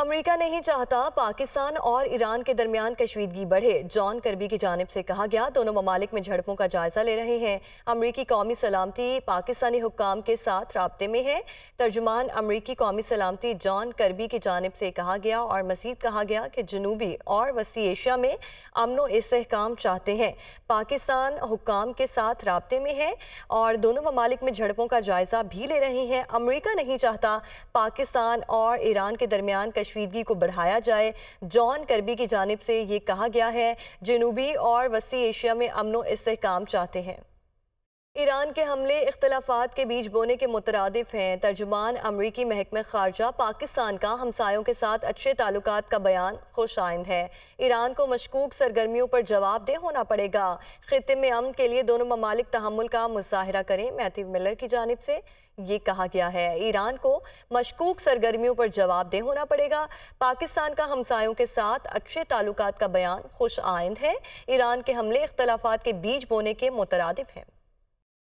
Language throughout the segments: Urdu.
امریکہ نہیں چاہتا پاکستان اور ایران کے درمیان کشیدگی بڑھے، جان کربی کی جانب سے کہا گیا۔ دونوں ممالک میں جھڑپوں کا جائزہ لے رہے ہیں۔ امریکی قومی سلامتی پاکستانی حکام کے ساتھ رابطے میں ہے۔ ترجمان امریکی قومی سلامتی جان کربی کی جانب سے کہا گیا اور مزید کہا گیا کہ جنوبی اور وسطی ایشیا میں امن و استحکام چاہتے ہیں۔ پاکستان حکام کے ساتھ رابطے میں ہے اور دونوں ممالک میں جھڑپوں کا جائزہ بھی لے رہے ہیں۔ امریکہ نہیں چاہتا پاکستان اور ایران کے درمیان کشیدگی کو بڑھایا جائے۔ جان کربی کی جانب سے یہ کہا گیا ہے جنوبی اور وسطی ایشیا میں امن و استحکام چاہتے ہیں۔ ایران کے حملے اختلافات کے بیج بونے کے مترادف ہیں۔ ترجمان امریکی محکمہ خارجہ پاکستان کا ہمسایوں کے ساتھ اچھے تعلقات کا بیان خوش آئند ہے۔ ایران کو مشکوک سرگرمیوں پر جواب دہ ہونا پڑے گا۔ خطے میں امن کے لیے دونوں ممالک تحمل کا مظاہرہ کریں۔ میتھیو ملر کی جانب سے یہ کہا گیا ہے ایران کو مشکوک سرگرمیوں پر جواب دہ ہونا پڑے گا۔ پاکستان کا ہمسایوں کے ساتھ اچھے تعلقات کا بیان خوش آئند ہے۔ ایران کے حملے اختلافات کے بیج بونے کے مترادف ہیں۔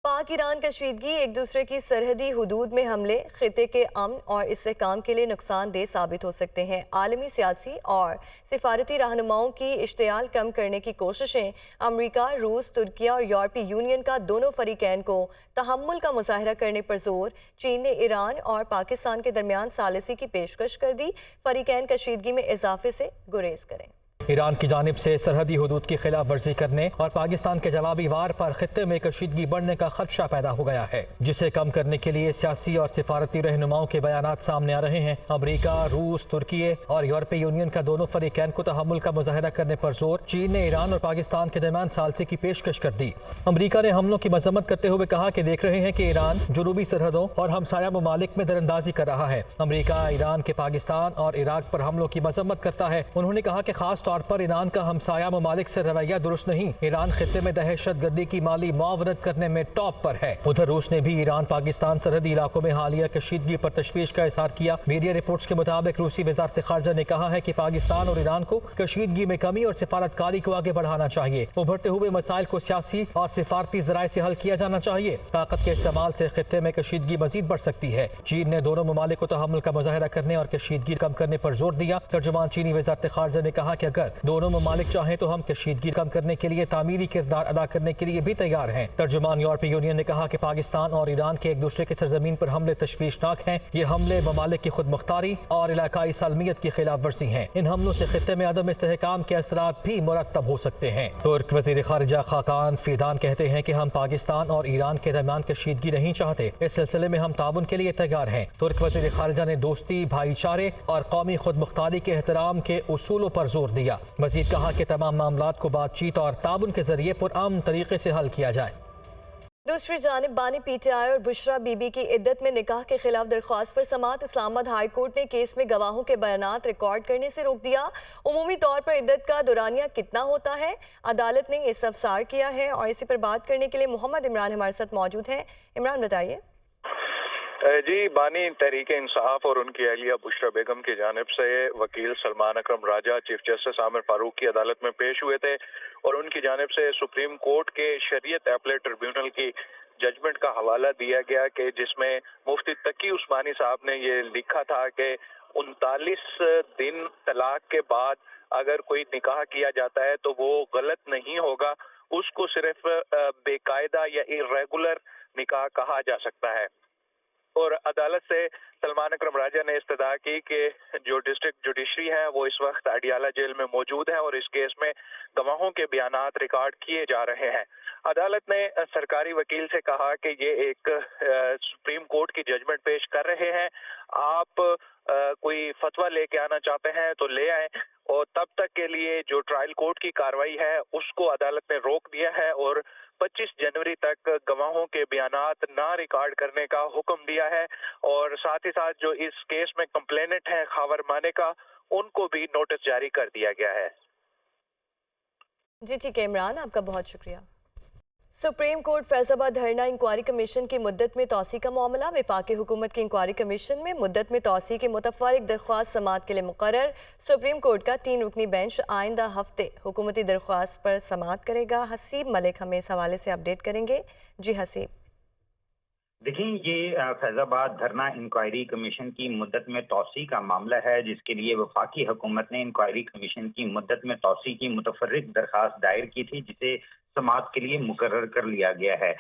پاک ایران کشیدگی، ایک دوسرے کی سرحدی حدود میں حملے خطے کے امن اور استحکام کے لیے نقصان دہ ثابت ہو سکتے ہیں۔ عالمی سیاسی اور سفارتی رہنماؤں کی اشتعال کم کرنے کی کوششیں، امریکہ، روس، ترکیہ اور یورپی یونین کا دونوں فریقین کو تحمل کا مظاہرہ کرنے پر زور۔ چین نے ایران اور پاکستان کے درمیان ثالثی کی پیشکش کر دی۔ فریقین کشیدگی میں اضافے سے گریز کریں۔ ایران کی جانب سے سرحدی حدود کی خلاف ورزی کرنے اور پاکستان کے جوابی وار پر خطے میں کشیدگی بڑھنے کا خدشہ پیدا ہو گیا ہے، جسے کم کرنے کے لیے سیاسی اور سفارتی رہنماؤں کے بیانات سامنے آ رہے ہیں۔ امریکہ، روس، ترکیہ اور یورپی یونین کا دونوں فریقین کو تحمل کا مظاہرہ کرنے پر زور۔ چین نے ایران اور پاکستان کے درمیان ثالثی کی پیشکش کر دی۔ امریکہ نے حملوں کی مذمت کرتے ہوئے کہا کہ دیکھ رہے ہیں کہ ایران جنوبی سرحدوں اور ہمسایہ ممالک میں دراندازی کر رہا ہے۔ امریکہ ایران کے پاکستان اور عراق پر حملوں کی مذمت کرتا ہے۔ انہوں نے کہا کہ خاص طور پر ایران کا ہمسایہ ممالک سے رویہ درست نہیں۔ ایران خطے میں دہشت گردی کی مالی معاونت کرنے میں ٹاپ پر ہے۔ ادھر روس نے بھی ایران پاکستان سرحدی علاقوں میں حالیہ کشیدگی پر تشویش کا اظہار کیا۔ میڈیا رپورٹس کے مطابق روسی وزارت خارجہ نے کہا ہے کہ پاکستان اور ایران کو کشیدگی میں کمی اور سفارتکاری کو آگے بڑھانا چاہیے۔ ابھرتے ہوئے مسائل کو سیاسی اور سفارتی ذرائع سے حل کیا جانا چاہیے۔ طاقت کے استعمال سے خطے میں کشیدگی مزید بڑھ سکتی ہے۔ چین نے دونوں ممالک کو تحمل کا مظاہرہ کرنے اور کشیدگی کم کرنے پر زور دیا۔ ترجمان چینی وزارت خارجہ نے کہا کہ اگر دونوں ممالک چاہیں تو ہم کشیدگی کم کرنے کے لیے تعمیری کردار ادا کرنے کے لیے بھی تیار ہیں۔ ترجمان یورپی یونین نے کہا کہ پاکستان اور ایران کے ایک دوسرے کے سرزمین پر حملے تشویشناک ہیں۔ یہ حملے ممالک کی خود مختاری اور علاقائی سالمیت کی خلاف ورزی ہیں۔ ان حملوں سے خطے میں عدم استحکام کے اثرات بھی مرتب ہو سکتے ہیں۔ ترک وزیر خارجہ خاقان فیدان کہتے ہیں کہ ہم پاکستان اور ایران کے درمیان کشیدگی نہیں چاہتے۔ اس سلسلے میں ہم تعاون کے لیے تیار ہیں۔ ترک وزیر خارجہ نے دوستی، بھائی چارے اور قومی خود مختاری کے احترام کے اصولوں پر زور دیا۔ مزید کہا کہ تمام معاملات کو بات چیت اور تعاون کے ذریعے پرامن طریقے سے حل کیا جائے۔ دوسری جانب بانی پی ٹی آئی اور بشرا بی بی کی عدت میں نکاح کے خلاف درخواست پر سماعت۔ اسلام آباد ہائی کورٹ نے کیس میں گواہوں کے بیانات ریکارڈ کرنے سے روک دیا۔ عمومی طور پر عدت کا دورانیہ کتنا ہوتا ہے، عدالت نے استفسار کیا ہے اور اسی پر بات کرنے کے لیے محمد عمران ہمارے ساتھ موجود ہیں۔ عمران بتائیے۔ جی، بانی تحریک انصاف اور ان کی اہلیہ بشرا بیگم کی جانب سے وکیل سلمان اکرم راجہ چیف جسٹس عامر فاروق کی عدالت میں پیش ہوئے تھے اور ان کی جانب سے سپریم کورٹ کے شریعت اپیلیٹ ٹریبیونل کی ججمنٹ کا حوالہ دیا گیا کہ جس میں مفتی تقی عثمانی صاحب نے یہ لکھا تھا کہ 39 دن طلاق کے بعد اگر کوئی نکاح کیا جاتا ہے تو وہ غلط نہیں ہوگا، اس کو صرف بے قاعدہ یا irregular نکاح کہا جا سکتا ہے۔ اور عدالت سے سلمان اکرم راجہ نے استدعا کی کہ جو ڈسٹرکٹ جوڈیشری ہے وہ اس وقت اڈیالہ جیل میں موجود ہے اور اس کیس میں گواہوں کے بیانات ریکارڈ کیے جا رہے ہیں۔ عدالت نے سرکاری وکیل سے کہا کہ یہ ایک سپریم کورٹ کی ججمنٹ پیش کر رہے ہیں، آپ کوئی فتویٰ لے کے آنا چاہتے ہیں تو لے آئیں، اور تب تک کے لیے جو ٹرائل کورٹ کی کارروائی ہے اس کو عدالت نے روک دیا ہے اور 25 جنوری تک گواہوں کے بیانات نہ ریکارڈ کرنے کا حکم دیا ہے، اور ساتھ ہی ساتھ جو اس کیس میں کمپلیننٹ ہیں خاور مانے کا، ان کو بھی نوٹس جاری کر دیا گیا ہے۔ جی ٹھیک ہے عمران، آپ کا بہت شکریہ۔ سپریم کورٹ فیض آباد دھرنا انکوائری کمیشن کی مدت میں توسیع کا معاملہ۔ وفاقی حکومت کی انکوائری کمیشن میں مدت میں توسیع کی متفرق درخواست سماعت کے لیے مقرر۔ سپریم کورٹ کا 3 رکنی بینچ آئندہ ہفتے حکومتی درخواست پر سماعت کرے گا۔ حسیب ملک ہمیں اس حوالے سے اپڈیٹ کریں گے۔ جی حسیب۔ دیکھیں، یہ فیض آباد دھرنا انکوائری کمیشن کی مدت میں توسیع کا معاملہ ہے، جس کے لیے وفاقی حکومت نے انکوائری کمیشن کی مدت میں توسیع کی متفرق درخواست دائر کی تھی، جسے سماعت کے لیے مقرر کر لیا گیا ہے۔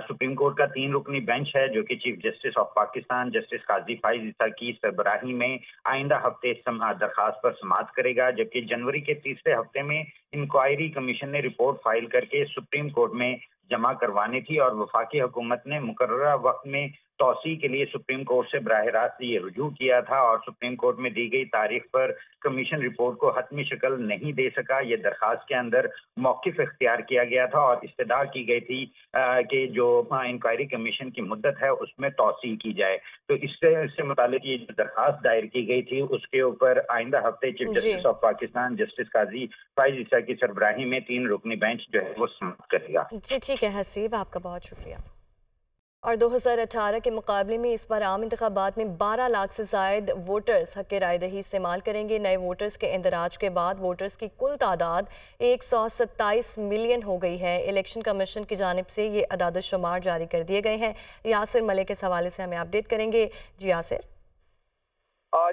سپریم کورٹ کا 3 رکنی بینچ ہے جو کہ chief justice of Pakistan justice قاضی فائز عیسیٰ کی سربراہی میں آئندہ ہفتے درخواست پر سماعت کرے گا، جبکہ جنوری کے تیسرے ہفتے میں انکوائری کمیشن نے رپورٹ فائل کر کے سپریم کورٹ میں جمع کروانی تھی، اور وفاقی حکومت نے مقررہ وقت میں توسیع کے لیے سپریم کورٹ سے براہ راست یہ رجوع کیا تھا، اور سپریم کورٹ میں دی گئی تاریخ پر کمیشن رپورٹ کو حتمی شکل نہیں دے سکا۔ یہ درخواست کے اندر موقف اختیار کیا گیا تھا اور استدعا کی گئی تھی کہ جو انکوائری کمیشن کی مدت ہے اس میں توسیع کی جائے۔ تو اس سے متعلق یہ جو درخواست دائر کی گئی تھی اس کے اوپر آئندہ ہفتے chief justice of Pakistan justice قاضی فائز عیسیٰ کی سربراہی میں 3 رکنی بینچ جو ہے وہ سماعت کرے گا۔ جی ٹھیک ہے حسیب، آپ کا بہت شکریہ۔ اور 2018 کے مقابلے میں اس بار عام انتخابات میں 12 لاکھ سے زائد ووٹرز حق رائے دہی استعمال کریں گے۔ نئے ووٹرز کے اندراج کے بعد ووٹرز کی کل تعداد 127 ملین ہو گئی ہے۔ الیکشن کمیشن کی جانب سے یہ اعداد و شمار جاری کر دیے گئے ہیں۔ یاسر ملک اس حوالے سے ہمیں اپڈیٹ کریں گے۔ جی یاسر۔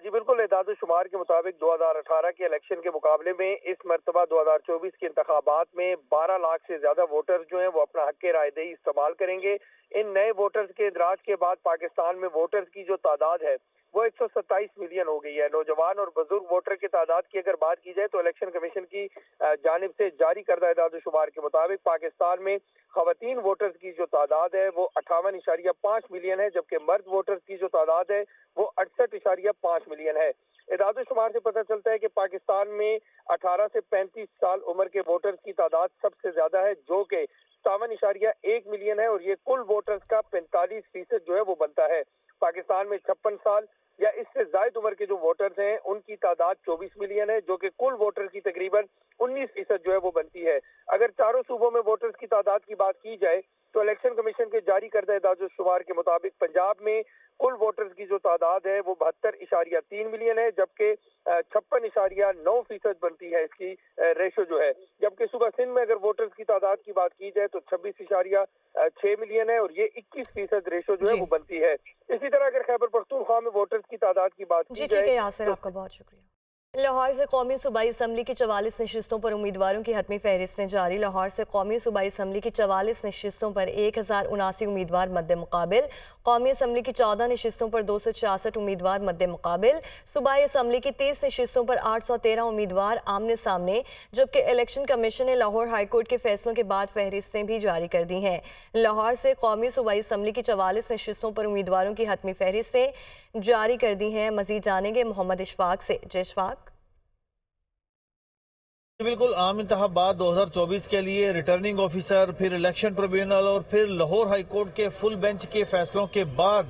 جی بالکل، اعداد و شمار کے مطابق 2018 کے الیکشن کے مقابلے میں اس مرتبہ 2024 کے انتخابات میں 12 لاکھ سے زیادہ ووٹرز جو ہیں وہ اپنا حق رائے دہی استعمال کریں گے۔ ان نئے ووٹرز کے اندراج کے بعد پاکستان میں ووٹرز کی جو تعداد ہے وہ 127 ملین ہو گئی ہے۔ نوجوان اور بزرگ ووٹر کی تعداد کی اگر بات کی جائے تو الیکشن کمیشن کی جانب سے جاری کردہ اعداد و شمار کے مطابق پاکستان میں خواتین ووٹرز کی جو تعداد ہے وہ 58.5 ملین ہے، جبکہ مرد ووٹرز کی جو تعداد ہے وہ 68.5 ملین ہے۔ اعداد و شمار سے پتہ چلتا ہے کہ پاکستان میں 18 سے 35 سال عمر کے ووٹرز کی تعداد سب سے زیادہ ہے، جو کہ 57.1 ملین ہے، اور یہ کل ووٹرز کا 45% جو ہے وہ بنتا ہے۔ پاکستان میں 56 سال یا اس سے زائد عمر کے جو ووٹرز ہیں ان کی تعداد 24 ملین ہے، جو کہ کل ووٹر کی تقریباً 19% جو ہے وہ بنتی ہے۔ اگر چاروں صوبوں میں ووٹرز کی تعداد کی بات کی جائے تو الیکشن کمیشن کے جاری کردہ اعداد و شمار کے مطابق پنجاب میں کل ووٹرز کی جو تعداد ہے وہ 72.3 ملین ہے، جبکہ 56.9% بنتی ہے اس کی ریشو جو ہے۔ جبکہ صوبہ سندھ میں اگر ووٹرز کی تعداد کی بات کی جائے تو 26.6 ملین ہے، اور یہ 21% ریشو جو ہے وہ بنتی ہے۔ اسی طرح اگر خیبر پختونخوا میں ووٹرز کی تعداد کی بات کی جائے، جی ٹھیک ہے یاسر، آپ کا بہت شکریہ۔ لاہور سے قومی صوبائی اسمبلی کی 44 نشستوں پر امیدواروں کی حتمی فہرستیں جاری۔ لاہور سے قومی صوبائی اسمبلی کی 44 نشستوں پر 1079 امیدوار مد مقابل، قومی اسمبلی کی 14 نشستوں پر 266 امیدوار مد مقابل، صوبائی اسمبلی کی 30 نشستوں پر 813 امیدوار آمنے سامنے، جبکہ الیکشن کمیشن نے لاہور ہائی کورٹ کے فیصلوں کے بعد فہرستیں بھی جاری کر دی ہیں۔ لاہور سے قومی صوبائی اسمبلی کی 44 نشستوں پر امیدواروں کی حتمی فہرستیں جاری کر دی ہیں۔ مزید جانیں گے محمد اشفاق سے۔ جے اشفاق۔ بالکل، عام انتخابات 2024 کے لیے ریٹرننگ آفیسر، پھر الیکشن ٹریبیونل اور پھر لاہور ہائی کورٹ کے فل بینچ کے فیصلوں کے بعد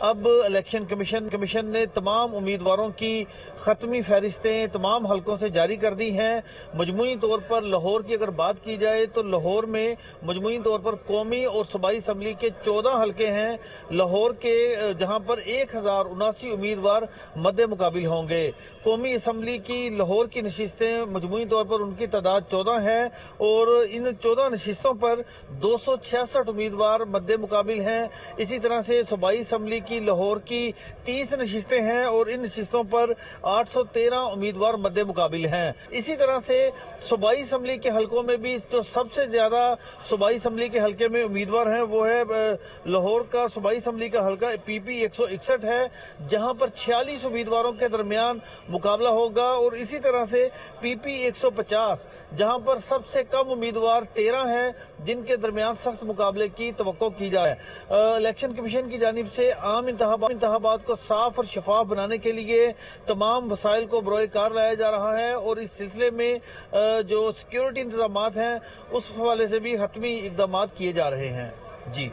اب الیکشن کمیشن نے تمام امیدواروں کی ختمی فہرستیں تمام حلقوں سے جاری کر دی ہیں۔ مجموعی طور پر لاہور کی اگر بات کی جائے تو لاہور میں مجموعی طور پر قومی اور صوبائی اسمبلی کے 14 حلقے ہیں لاہور کے، جہاں پر 1079 امیدوار مد مقابل ہوں گے۔ قومی اسمبلی کی لاہور کی نشستیں مجموعی طور پر ان کی تعداد 14 ہے، اور ان 14 نشستوں پر 266 امیدوار مد مقابل ہیں۔ اسی طرح سے صوبائی اسمبلی کی لاہور کی 30 نشستیں ہیں، اور ان نشستوں پر 813 امیدوار مد مقابل ہیں۔ اسی طرح سے صوبائی اسمبلی کے حلقوں میں بھی جو سب سے زیادہ صوبائی اسمبلی کے حلقے میں امیدوار ہیں وہ ہے لاہور کا صوبائی اسمبلی کا حلقہ پی پی 161 ہے، جہاں پر 46 امیدواروں کے درمیان مقابلہ ہوگا، اور اسی طرح سے پی پی 150 جہاں پر سب سے کم امیدوار 13 ہیں، جن کے درمیان سخت مقابلے کی توقع کی جائے۔ الیکشن کمیشن کی جانب سے عام انتخابات کو صاف اور شفاف بنانے کے لیے تمام وسائل کو بروئے کار لایا جا رہا ہے، اور اس سلسلے میں جو سیکیورٹی انتظامات ہیں اس حوالے سے بھی حتمی اقدامات کیے جا رہے ہیں۔ جی